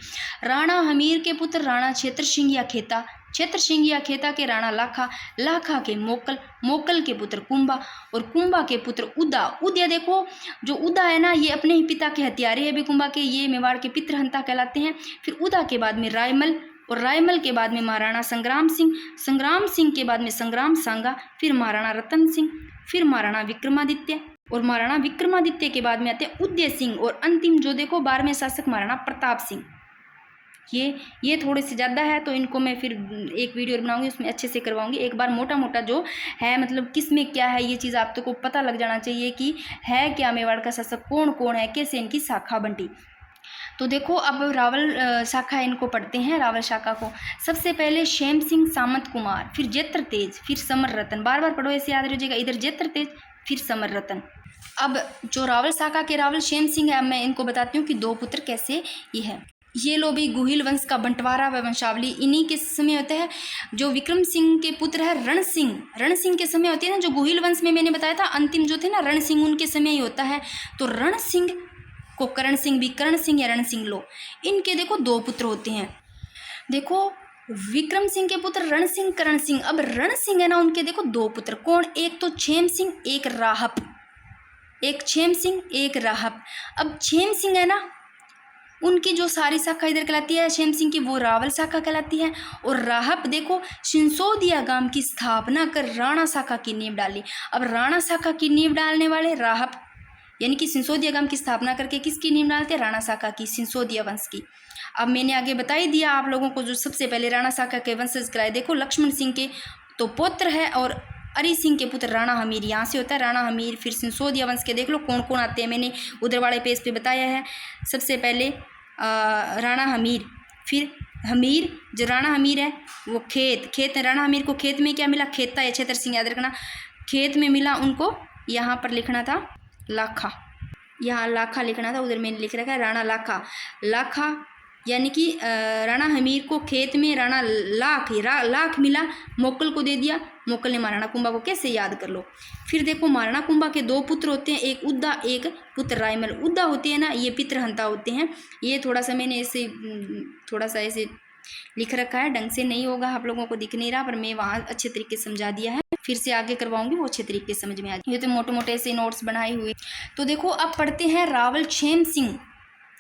राणा हमीर के पुत्र राणा क्षेत्र सिंह या खेता, क्षेत्र सिंह या खेता के राणा लाखा, लाखा के मोकल, मोकल के पुत्र कुंभा, और कुंभा के पुत्र उदा। उदय देखो जो उदा है ना, ये अपने ही पिता के हत्यारे हैं भी कुंभा के, ये मेवाड़ के पितृहंता कहलाते हैं। फिर उदा के बाद में रायमल, और रायमल के बाद में महाराणा संग्राम सिंह, संग्राम सिंह के बाद में संग्राम सांगा, फिर महाराणा रतन सिंह, फिर महाराणा विक्रमादित्य, और महाराणा विक्रमादित्य के बाद में आते हैं उदय सिंह, और अंतिम जो देखो 12वें शासक महाराणा प्रताप सिंह। ये थोड़े से ज़्यादा है तो इनको मैं फिर एक वीडियो बनाऊंगी, उसमें अच्छे से करवाऊंगी। एक बार मोटा मोटा जो है मतलब किस में क्या है ये चीज़ आप तो को पता लग जाना चाहिए कि है क्या मेवाड़ का शासक कौन कौन है, कैसे इनकी शाखा बंटी। तो देखो अब रावल शाखा इनको पढ़ते हैं, रावल शाखा को। सबसे पहले क्षेम सिंह सामंत कुमार, फिर जेत्र तेज, फिर समर रतन, बार बार पढ़ो ऐसे याद रहिएगा, इधर जेत्र तेज फिर समर रतन। अब जो रावल शाखा के रावल क्षेम सिंह है, अब मैं इनको बताती हूँ कि दो पुत्र कैसे ये है। ये लो भी गुहिल वंश का बंटवारा व वंशावली इन्हीं के समय होता है। जो विक्रम सिंह के पुत्र है रण सिंह, रण सिंह के समय होती है ना, जो गुहिल वंश में मैंने बताया था अंतिम जो थे ना रण सिंह, उनके समय ही होता है। तो रण सिंह को करण सिंह भी, करण सिंह या रण सिंह लो, इनके देखो दो पुत्र होते हैं। देखो विक्रम सिंह के पुत्र रण सिंह, करण सिंह। अब रण सिंह है ना, उनके देखो दो पुत्र, कौन, एक तो छेम सिंह, एक राहप, एक छेम सिंह एक राहप। अब छेम सिंह है ना, उनकी जो सारी शाखा इधर कहलाती है छेम सिंह की, वो रावल शाखा कहलाती है। और राहप देखो सिंसोदिया गांव की स्थापना कर राणा शाखा की नींव डाली। अब राणा शाखा की नींव डालने वाले राहप, यानी कि सिंसोदिया गांव की स्थापना करके किसकी नींव डालते हैं, राणा शाखा की, सिंसोदिया वंश की। अब मैंने आगे बता ही दिया आप लोगों को, जो सबसे पहले राणा शाखा के वंशज कराए, देखो लक्ष्मण सिंह के तो पुत्र है, और अरि सिंह के पुत्र राणा हमीर, यहाँ से होता है राणा हमीर। फिर सिंसोदिया वंश के देख लो कौन कौन आते हैं, मैंने उधर वाले पेज पे बताया है। सबसे पहले राणा हमीर, फिर हमीर, जो राणा हमीर है वो खेत राणा हमीर को खेत में क्या मिला, खेता है, छेतर सिंह याद रखना, खेत में मिला उनको, यहाँ पर लिखना था लाखा, यहाँ लाखा लिखना था, उधर मैंने लिख रखा है राणा लाखा। लाखा यानी कि राणा हमीर को खेत में राणा लाख मिला, मोकल को दे दिया, मोकल ने महाराणा कुंभा को कैसे याद कर लो। फिर देखो महाराणा कुंभा के दो पुत्र होते हैं, एक उद्दा एक पुत्र रायमल। उद्दा होते हैं ना, ये पितृहंता होते हैं। ये थोड़ा सा मैंने ऐसे थोड़ा सा ऐसे लिख रखा है, ढंग से नहीं होगा, आप लोगों को दिख नहीं रहा, पर मैं वहाँ अच्छे तरीके से समझा दिया है। फिर से आगे करवाऊंगी, वो अच्छे तरीके से समझ में आ जाए। ये तो मोटे मोटे ऐसे नोट्स बनाए हुए। तो देखो अब पढ़ते हैं रावल छेम सिंह,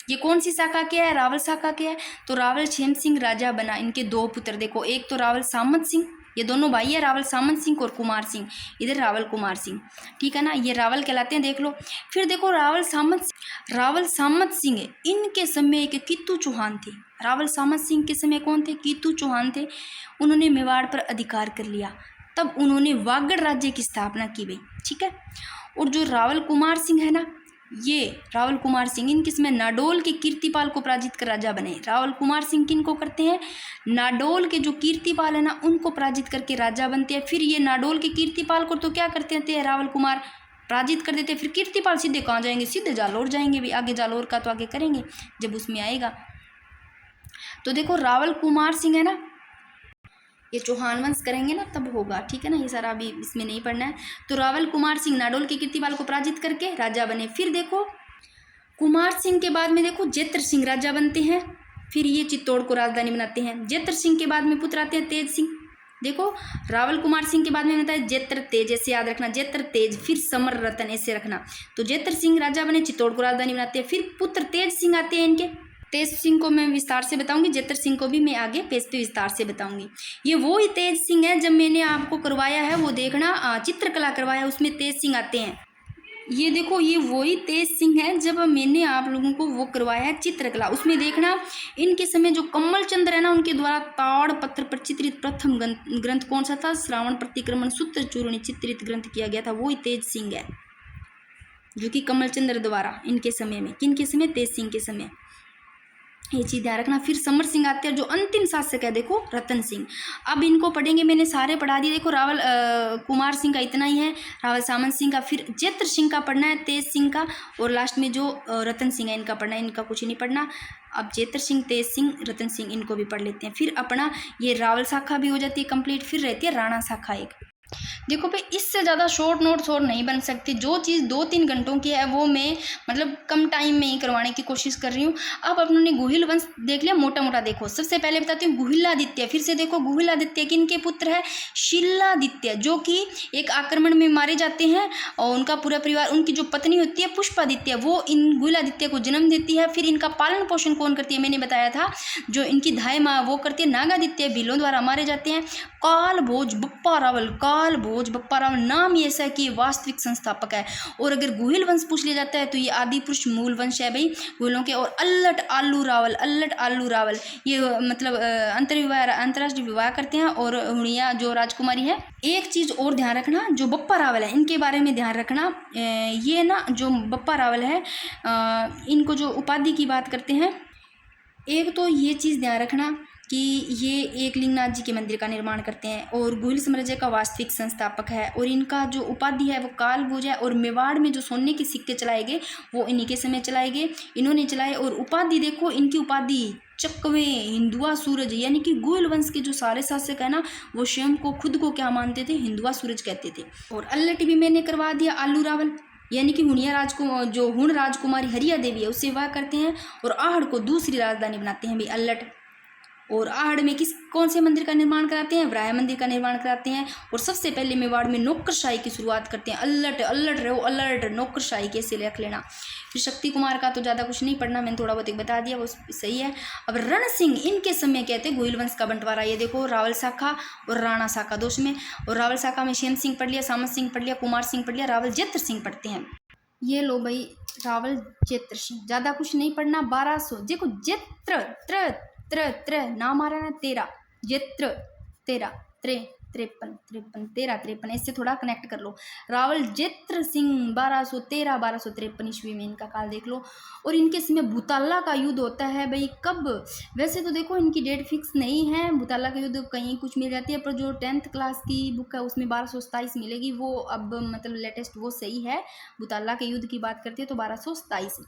ये कौन सी शाखा के है, रावल शाखा के है। तो रावल छेम सिंह राजा बना, इनके दो पुत्र देखो, एक तो रावल सामंत सिंह, ये दोनों भाई है, रावल सामंत सिंह और कुमार सिंह, इधर रावल कुमार सिंह, ठीक है ना, ये रावल कहलाते हैं, देख लो। फिर देखो रावल सामंत सिंह है, इनके समय एक कीतू चौहान थे। रावल सामंत सिंह के समय कौन थे, कीतू चौहान थे। उन्होंने मेवाड़ पर अधिकार कर लिया, तब उन्होंने वागड़ राज्य की स्थापना की गई, ठीक है। और जो रावल कुमार सिंह है ना, ये रावल कुमार सिंह इनके समय नाडोल के कीर्तिपाल को पराजित कर राजा बने। रावल कुमार सिंह किन को करते हैं, नाडोल के जो कीर्तिपाल है ना, उनको पराजित करके राजा बनते हैं। फिर ये नाडोल के कीर्तिपाल को तो क्या करते हैं, रावल कुमार पराजित कर देते हैं। फिर कीर्तिपाल सीधे कहाँ जाएंगे, सीधे जालोर जाएंगे। भी आगे जालोर का तो आगे करेंगे जब उसमें आएगा। तो देखो रावल कुमार सिंह है ना, ये चौहान वंश करेंगे ना तब होगा, ठीक है ना, ये सारा अभी इसमें नहीं पढ़ना है। तो रावल कुमार सिंह नाडोल के कीर्तिपाल को पराजित करके राजा बने। फिर देखो कुमार सिंह के बाद में देखो जेत्र सिंह राजा बनते हैं। फिर ये चित्तौड़ को राजधानी बनाते हैं। जेत्र सिंह के बाद में पुत्र आते हैं तेज सिंह। देखो रावल कुमार सिंह के बाद में बनता है जेत्र तेज, ऐसे याद रखना, जेत्र तेज, फिर समर रतन, ऐसे रखना। तो जेत्र सिंह राजा बने, चित्तौड़ को राजधानी बनाते हैं। फिर पुत्र तेज सिंह आते हैं इनके, तेज सिंह को मैं विस्तार से बताऊंगी, जेत्र सिंह को भी मैं आगे पेज पे विस्तार से बताऊंगी। ये वो ही तेज सिंह है जब मैंने आपको करवाया है, वो देखना चित्रकला करवाया, उसमें तेज सिंह आते हैं। ये देखो ये वही तेज सिंह है जब मैंने आप लोगों को वो करवाया है चित्रकला, उसमें देखना इनके समय जो कमल चंद्र है ना, उनके द्वारा ताड़ पत्र पर चित्रित प्रथम ग्रंथ कौन सा था, श्रावण प्रतिक्रमण सूत्र चूर्णी चित्रित ग्रंथ किया गया था, वो ही तेज सिंह है, जो कि कमल चंद्र द्वारा इनके समय में, किनके समय, तेज सिंह के समय, ये चीज़ ध्यान रखना। फिर समर सिंह आते हैं, जो अंतिम शासक है देखो रतन सिंह। अब इनको पढ़ेंगे, मैंने सारे पढ़ा दिए। देखो रावल कुमार सिंह का इतना ही है, रावल सामंत सिंह का, फिर जेत्र सिंह का पढ़ना है, तेज सिंह का, और लास्ट में जो रतन सिंह है इनका पढ़ना है, इनका कुछ नहीं पढ़ना। अब जेत्र सिंह, तेज सिंह, रतन सिंह, इनको भी पढ़ लेते हैं। फिर अपना ये रावल शाखा भी हो जाती है कंप्लीट। फिर रहती है राणा शाखा एक। देखो भाई इससे ज़्यादा शॉर्ट नोट्स और नहीं बन सकती, जो चीज़ 2-3 घंटों की है वो मैं मतलब कम टाइम में ही करवाने की कोशिश कर रही हूँ। अब अपनों गुहिल वंश देख लिया, मोटा मोटा देखो। सबसे पहले बताती हूँ गुहिलादित्य। फिर से देखो गुहिलादित्य किनके पुत्र है, शिलादित्य, जो कि एक आक्रमण में मारे जाते हैं, और उनका पूरा परिवार, उनकी जो पत्नी होती है पुष्पादित्य, वो इन गुहिलादित्य को जन्म देती है। फिर इनका पालन पोषण कौन करती है, मैंने बताया था, जो इनकी धाय माँ वो करती है। नागादित्य भीलों द्वारा मारे जाते हैं। कालभोज बप्पा रावल, कालभोज बप्पा रावल नाम ही ऐसा है कि वास्तविक संस्थापक है। और अगर गुहिल वंश पूछ लिया जाता है तो ये आदि पुरुष मूल वंश है भाई गुहिलों के। और अल्लट आलू रावल, अल्लट आलू रावल ये मतलब अंतर्राष्ट्रीय विवाह करते हैं। और हुणिया जो राजकुमारी है। एक चीज़ और ध्यान रखना, जो बप्पा रावल है इनके बारे में ध्यान रखना। ये ना जो बप्पा रावल है, इनको जो उपाधि की बात करते हैं, एक तो ये चीज़ ध्यान रखना कि ये एक लिंगनाथ जी के मंदिर का निर्माण करते हैं, और गुहिल साम्राज्य का वास्तविक संस्थापक है। और इनका जो उपाधि है वो कालभोज है। और मेवाड़ में जो सोने के सिक्के चलाए गए वो इन्हीं के समय चलाए गए, इन्होंने चलाए। और उपाधि देखो इनकी उपाधि चकवे, हिंदुआ सूरज, यानी कि गुहिल वंश के जो सारे शासक है ना, वो स्वयं को खुद को क्या मानते थे, हिंदुआ सूरज कहते थे। और अल्लट भी मैंने करवा दिया, आलू रावल, यानी कि हुणिया राजकुमार, जो हुण राजकुमारी हरिया देवी है उससे विवाह करते हैं, और आहड़ को दूसरी राजधानी बनाते हैं भी अल्लट। और आहड़ में कौन से मंदिर का निर्माण कराते हैं? वराह मंदिर का निर्माण कराते हैं। और सबसे पहले मेवाड़ में नौकरशाही की शुरुआत करते हैं। अलर्ट अलर्ट रहो, अलर्ट, नौकरशाही कैसे रख लेना। फिर शक्ति कुमार का तो ज़्यादा कुछ नहीं पढ़ना, मैंने थोड़ा बहुत एक बता दिया, वो सही है। अब रण सिंह, इनके समय कहते हैं गोहिल वंश का बंटवारा। ये देखो रावल शाखा और राणा शाखा दोष में। और रावल शाखा में शेम सिंह पढ़ लिया, सामत सिंह पढ़ लिया, कुमार सिंह पढ़ लिया, रावल जेत्र सिंह पढ़ते हैं। ये लो भाई रावल जेत्र सिंह, ज़्यादा कुछ नहीं पढ़ना। 1200 देखो जेत्र त्र त्र त्र नाम आ रहा है ना, 13 जेत्र 13 53 13 इससे थोड़ा कनेक्ट कर लो। रावल जेत्र सिंह 1213 1253 ईस्वी में इनका काल देख लो। और इनके समय भूताला का युद्ध होता है भाई, कब? वैसे तो देखो इनकी डेट फिक्स नहीं है, भूताला का युद्ध कहीं कुछ मिल जाती है, पर जो 10th क्लास की बुक है उसमें 1227 मिलेगी, वो अब मतलब लेटेस्ट वो सही है। भूताला के युद्ध की बात करते हैं तो 1227।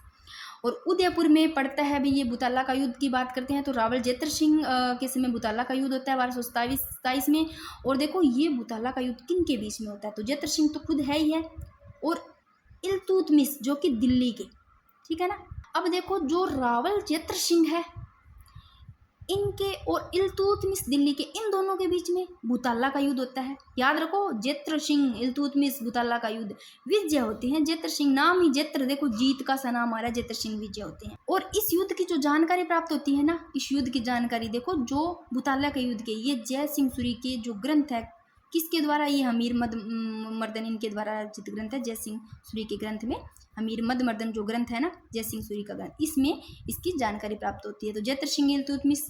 और उदयपुर में पड़ता है भी ये भूताला का युद्ध की बात करते हैं तो रावल जेत्र सिंह के समय भूताला का युद्ध होता है 1227 में। और देखो ये भूताला का युद्ध किन के बीच में होता है? तो जेत्र सिंह तो खुद है ही है, और इल्तुतमिश जो कि दिल्ली के, ठीक है ना। अब देखो जो रावल जेत्र सिंह है इनके और इल्तुतमिश दिल्ली के, इन दोनों के बीच में भूताला का युद्ध होता है। याद रखो जेत्र सिंह इल्तुतमिश भूताला का युद्ध, विजय होते हैं। जेत्र सिंह नाम ही जेत्र, देखो जीत का सा नाम आ रहा है, जेत्र सिंह विजय होते हैं। और इस युद्ध की जो जानकारी प्राप्त होती है ना, इस युद्ध की जानकारी देखो जो भूताला के युद्ध के, ये जय सिंह सूरी के जो ग्रंथ है, किसके द्वारा? ये हमीर मर्दन इनके द्वारा रचित ग्रंथ है, जय सिंह सूरी के ग्रंथ में हमीर मर्दन जो ग्रंथ है ना, जय सिंह सूरी का ग्रंथ, इसमें इसकी जानकारी प्राप्त होती है। तो जेत्र सिंह इल्तुतमिश,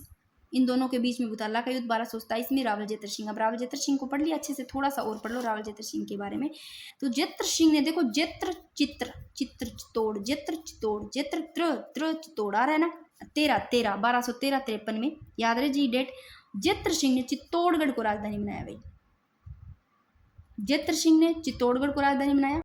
इन दोनों के बीच में भूताला का युद्ध 1227 में। रावल जेत्र सिंह, अब रावल जेत्र सिंह को पढ़ लिया अच्छे से, थोड़ा सा और पढ़ लो रावल जेत्र सिंह के बारे में। तो जेत्र सिंह ने देखो जेत्र चित्र चित्र चित्तौड़, जेत्र चित्तौड़, जेत्र त्र चित्तौड़ आ रहा है ना, 1213 में, याद रहे जी डेट। जेत्र सिंह ने चित्तौड़गढ़ को राजधानी बनाया भाई, जेत्र सिंह ने चित्तौड़गढ़ को राजधानी बनाया।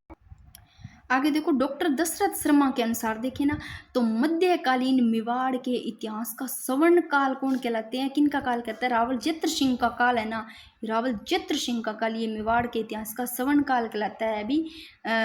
आगे देखो डॉक्टर दशरथ शर्मा के अनुसार देखें ना, तो मध्यकालीन मेवाड़ के इतिहास का स्वर्ण काल कौन कहलाते हैं? किन का काल कहता है? रावल जेत्र सिंह का काल है ना, रावल जेत्र सिंह का काल ये मेवाड़ के इतिहास का स्वर्ण काल कहलाता है अभी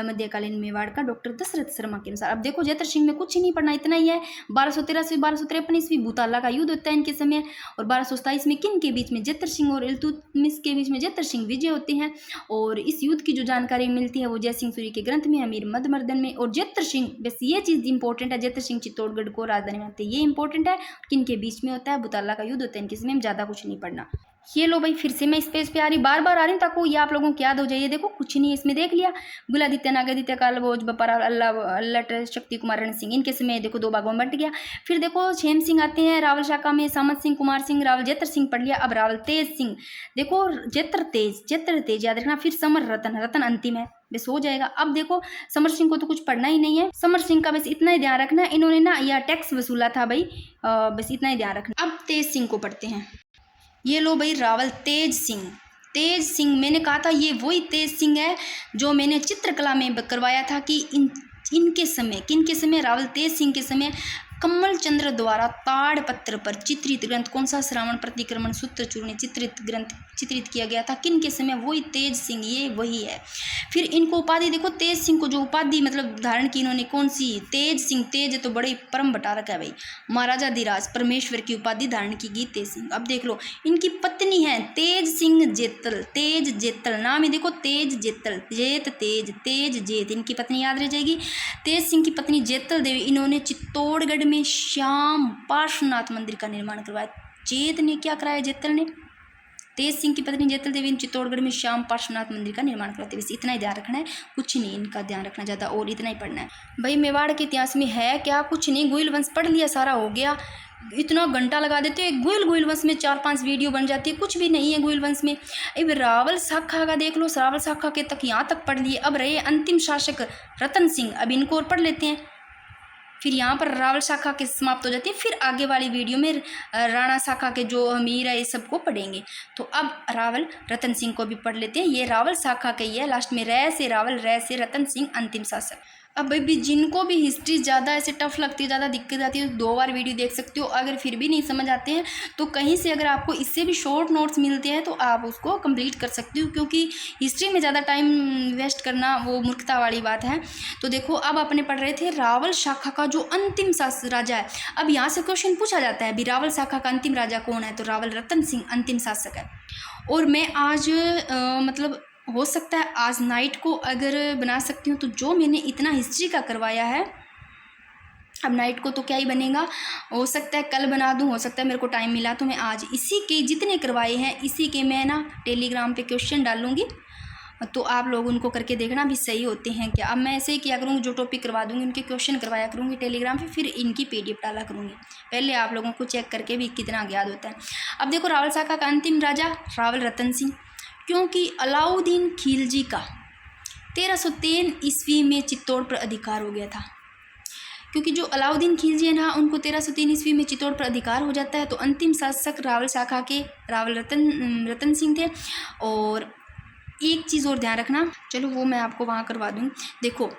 मध्यकालीन मेवाड़ का, डॉक्टर दशरथ शर्मा के अनुसार। अब देखो जेत्र सिंह में कुछ नहीं पढ़ना, इतना ही है। 1213 से 1253 ईस्वी भूताला का युद्ध होता है इनके समय। और 1227 में किन के बीच में? जेत्र सिंह और इल्तुतमिश के बीच में जेत्र सिंह विजय होते हैं। और इस युद्ध की जो जानकारी मिलती है वो जय सिंह सूरी के ग्रंथ में, अमीर मर्दन में। और जेत्र सिंह, बस ये चीज़ इंपॉर्टेंट है, जेत्र सिंह चित्तौड़गढ़ को राजधानी बनाते हैं, ये इंपॉर्टेंट है। किन के बीच में होता है? भूताला का युद्ध होता है इनके समय, ज़्यादा कुछ नहीं पढ़ना। ये लो भाई फिर से मैं इस पेज पे आ रही, बार बार आ रही हूँ ताकि ये आप लोगों को याद हो जाइए। देखो कुछ नहीं इसमें देख लिया, गुलादित्य नागादित्य कालभोज बपारा अल्लट शक्ति कुमार रण सिंह, इनके समय देखो 2 भागों में बंट गया। फिर देखो शेम सिंह आते हैं रावल शाखा में, सामत सिंह, कुमार सिंह, रावल जेत्र सिंह पढ़ लिया। अब रावल तेज सिंह, देखो जेत्र तेज याद रखना। फिर समर रतन अंतिम है, बस हो जाएगा। अब देखो समर सिंह को तो कुछ पढ़ना ही नहीं है, समर सिंह का बस इतना ही ध्यान रखना, इन्होंने ना यह टैक्स वसूला था भाई, बस इतना ही ध्यान रखना। अब तेज सिंह को पढ़ते हैं। ये लो भाई रावल तेज सिंह, मैंने कहा था ये वही तेज सिंह है जो मैंने चित्रकला में करवाया था कि किनके समय रावल तेज सिंह के समय कमल चंद्र द्वारा ताड़पत्र पर चित्रित ग्रंथ कौन सा? श्रावण प्रतिक्रमण सूत्र चूर्ण चित्रित किया गया था। किन के समय? वही तेज सिंह, ये वही है। फिर इनको उपाधि देखो, तेज सिंह को जो उपाधि मतलब धारण की इन्होंने, कौन सी? तेज सिंह, तेज तो बड़े परम बटारक है भाई, महाराजा धीराज परमेश्वर की उपाधि धारण की गई तेज सिंह। अब देख लो इनकी पत्नी है तेज सिंह जेतल, नाम है देखो तेज जेतल, तेज जेत, इनकी पत्नी याद रह जाएगी। तेज सिंह की पत्नी जेतल देवी, इन्होंने चित्तौड़गढ़ में श्याम पार्श्वनाथ मंदिर का निर्माण करवाया। जेत ने क्या कराया? जेतल ने। तेज सिंह की पत्नी जेतल देवी ने चित्तौड़गढ़ में श्याम पार्श्वनाथ मंदिर का निर्माण करवाते। बस इतना ही ध्यान रखना है, कुछ नहीं इनका ध्यान रखना ज़्यादा, और इतना ही पढ़ना है भाई। मेवाड़ के इतिहास में है क्या? कुछ नहीं, गोहिल वंश पढ़ लिया, सारा हो गया। इतना घंटा लगा देते हैं गोहिल वंश में, 4-5 वीडियो बन जाती है, कुछ भी नहीं है गोहिल वंश में। अब रावल शाखा का देख लो, रावल शाखा के तक यहाँ तक पढ़ लिए। अब रहे अंतिम शासक रतन सिंह, अब इनको और पढ़ लेते हैं, फिर यहाँ पर रावल शाखा के समाप्त हो जाती है। फिर आगे वाली वीडियो में राणा शाखा के जो अमीर है ये सबको पढ़ेंगे। तो अब रावल रतन सिंह को भी पढ़ लेते हैं, ये रावल शाखा का ही है, लास्ट में रै से रावल, रै से रतन सिंह अंतिम शासक। अब भाई भी जिनको भी हिस्ट्री ज़्यादा ऐसे टफ लगती है, ज़्यादा दिक्कत आती है, 2 बार वीडियो देख सकते हो। अगर फिर भी नहीं समझ आते हैं तो कहीं से अगर आपको इससे भी शॉर्ट नोट्स मिलते हैं तो आप उसको कंप्लीट कर सकते हो, क्योंकि हिस्ट्री में ज़्यादा टाइम वेस्ट करना वो मूर्खता वाली बात है। तो देखो अब अपने पढ़ रहे थे रावल शाखा का जो अंतिम राजा है। अब यहाँ से क्वेश्चन पूछा जाता है भी रावल शाखा का अंतिम राजा कौन है, तो रावल रतन सिंह अंतिम शासक है। और मैं आज मतलब हो सकता है आज नाइट को अगर बना सकती हूँ, तो जो मैंने इतना हिस्ट्री का करवाया है अब नाइट को तो क्या ही बनेगा, हो सकता है कल बना दूँ, हो सकता है मेरे को टाइम मिला तो मैं आज इसी के जितने करवाए हैं इसी के मैं ना टेलीग्राम पे क्वेश्चन डालूँगी, तो आप लोग उनको करके देखना भी सही होते हैं क्या। अब मैं ऐसे ही किया करूँगी, जो टॉपिक करवा दूँगी उनके क्वेश्चन करवाया करूँगी टेलीग्राम पे, फिर इनकी PDF डाला करूँगी। पहले आप लोगों को चेक करके भी कितना ज्ञात होता है। अब देखो रावल शाखा का अंतिम राजा रावल रतन सिंह, क्योंकि अलाउद्दीन खिलजी का 1303 ईस्वी में चित्तौड़ पर अधिकार हो गया था। क्योंकि जो अलाउद्दीन खिलजी है ना, उनको 1303 ईस्वी में चित्तौड़ पर अधिकार हो जाता है। तो अंतिम शासक रावल शाखा के रावल रतन सिंह थे। और एक चीज़ और ध्यान रखना, चलो वो मैं आपको वहाँ करवा दूँ। देखो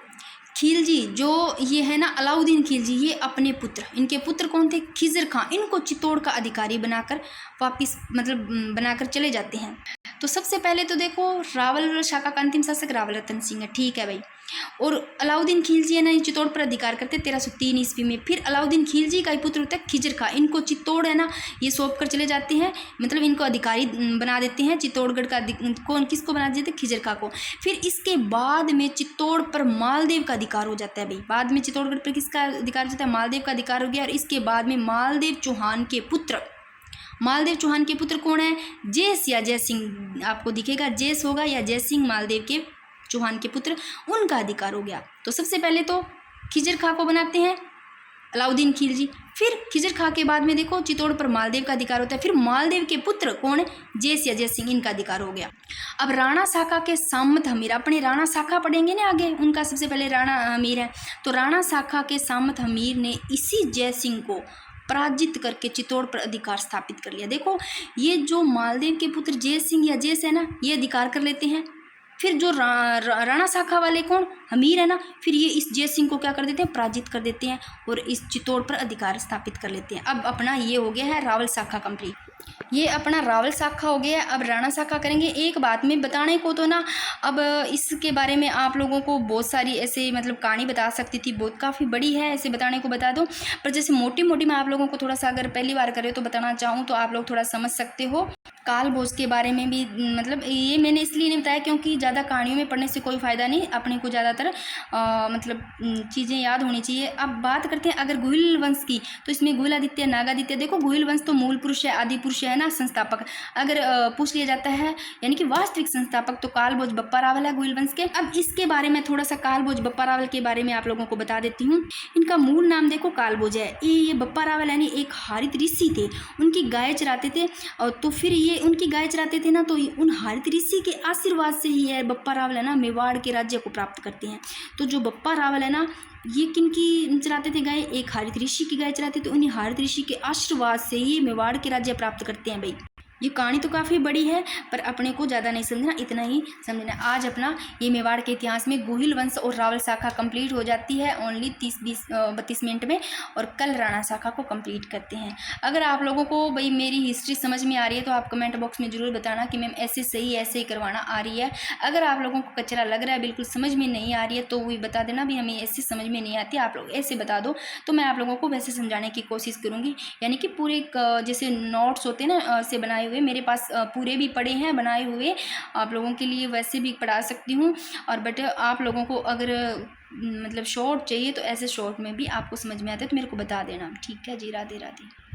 खिलजी जो ये है ना अलाउद्दीन खिलजी, ये अपने पुत्र, इनके पुत्र कौन थे, खिजर खां, इनको चित्तौड़ का अधिकारी बनाकर वापिस मतलब बनाकर चले जाते हैं। तो सबसे पहले तो देखो रावल शाखा का अंतिम शासक रावल रतन सिंह है, ठीक है भाई। और अलाउद्दीन खिलजी है ना, चित्तौड़ पर अधिकार करते 1303 ईस्वी में। फिर अलाउद्दीन खिलजी का ही पुत्र होता है खिजर खां, इनको चित्तौड़ है ना ये सौंप कर चले जाते हैं, मतलब इनको अधिकारी बना देते हैं चित्तौड़गढ़ का। कौन किसको बना देते हैं, खिजर खां को। फिर इसके बाद में चित्तौड़ पर मालदेव का अधिकार हो जाता है भाई। बाद में चित्तौड़गढ़ पर किसका अधिकार हो जाता है, मालदेव का अधिकार हो गया। और इसके बाद में मालदेव चौहान के पुत्र, मालदेव चौहान के पुत्र कौन है, जैस या जय सिंह, आपको दिखेगा जैस होगा या जय सिंह, मालदेव के चौहान के पुत्र, उनका अधिकार हो गया। तो सबसे पहले तो खिजर खां को बनाते हैं अलाउद्दीन खिलजी। फिर खिजर खां के बाद में देखो चित्तौड़ पर मालदेव का अधिकार होता है। फिर मालदेव के पुत्र कौन है, जैस या जय सिंह, इनका अधिकार हो गया। अब राणा शाखा के सामंत हमीर, अपने राणा शाखा पढ़ेंगे ना आगे, उनका सबसे पहले राणा हमीर है। तो राणा शाखा के सामंत हमीर ने इसी जय सिंह को पराजित करके चित्तौड़ पर अधिकार स्थापित कर लिया। देखो ये जो मालदेव के पुत्र जय सिंह या जैस है ना, ये अधिकार कर लेते हैं। फिर जो राणा शाखा वाले कौन, हमीर है ना, फिर ये इस जय सिंह को क्या कर देते हैं, पराजित कर देते हैं और इस चित्तौड़ पर अधिकार स्थापित कर लेते हैं। अब अपना ये हो गया है रावल शाखा कंप्लीट, ये अपना रावल शाखा हो गया। अब राणा शाखा करेंगे। एक बात में बताने को तो ना, अब इसके बारे में आप लोगों को बहुत सारी ऐसे मतलब कहानी बता सकती थी, बहुत काफ़ी बड़ी है, ऐसे बताने को बता दो। पर जैसे मोटी मोटी मैं आप लोगों को थोड़ा सा अगर पहली बार करे तो बताना चाहूँ तो आप लोग थोड़ा समझ सकते हो। काल भोज के बारे में भी मतलब ये मैंने इसलिए नहीं बताया क्योंकि ज़्यादा कहानियों में पढ़ने से कोई फ़ायदा नहीं, अपने को ज़्यादातर मतलब चीज़ें याद होनी चाहिए। अब बात करते हैं अगर गुहिल वंश की, तो इसमें गुहिल आदित्य, नागादित्य, देखो गुहिल वंश तो मूल पुरुष है, आदि पुरुष है ना, संस्थापक अगर पूछ लिया जाता है यानी कि वास्तविक संस्थापक, तो काल भोज बप्पा रावल है गुहिल वंश के। अब इसके बारे में थोड़ा सा काल भोज बप्पा रावल के बारे में आप लोगों को बता देती हूँ। इनका मूल नाम देखो काल भोज है। ये बप्पा रावल यानी एक हारित ऋषि थे, उनकी गाय चराते थे। और तो फिर ये उनकी गाय चराते थे ना, तो उन हारित ऋषि के आशीर्वाद से ही है बप्पा रावल है ना मेवाड़ के राज्य को प्राप्त करते हैं। तो जो बप्पा रावल है ना, ये किनकी चलाते थे गाय, एक हारित ऋषि की गाय चलाते थे। उन्हीं हारित ऋषि के आशीर्वाद से ही मेवाड़ के राज्य प्राप्त करते हैं भाई। ये कहानी तो काफ़ी बड़ी है पर अपने को ज़्यादा नहीं समझना, इतना ही समझना। आज अपना ये मेवाड़ के इतिहास में गुहिल वंश और रावल शाखा कंप्लीट हो जाती है ओनली 32 मिनट में, और कल राणा शाखा को कंप्लीट करते हैं। अगर आप लोगों को भाई मेरी हिस्ट्री समझ में आ रही है तो आप कमेंट बॉक्स में ज़रूर बताना कि मैम ऐसे सही ऐसे ही करवाना आ रही है। अगर आप लोगों को कचरा लग रहा है, बिल्कुल समझ में नहीं आ रही है, तो वही बता देना भी हमें ऐसे समझ में नहीं आती, आप लोग ऐसे बता दो, तो मैं आप लोगों को वैसे समझाने की कोशिश करूँगी। यानी कि पूरे जैसे नोट्स होते हैं ना से बनाए हुए, मेरे पास पूरे भी पड़े हैं बनाए हुए, आप लोगों के लिए वैसे भी पढ़ा सकती हूँ। और बट आप लोगों को अगर मतलब शॉर्ट चाहिए तो ऐसे शॉर्ट में भी आपको समझ में आता है तो मेरे को बता देना, ठीक है जी। राधे राधे।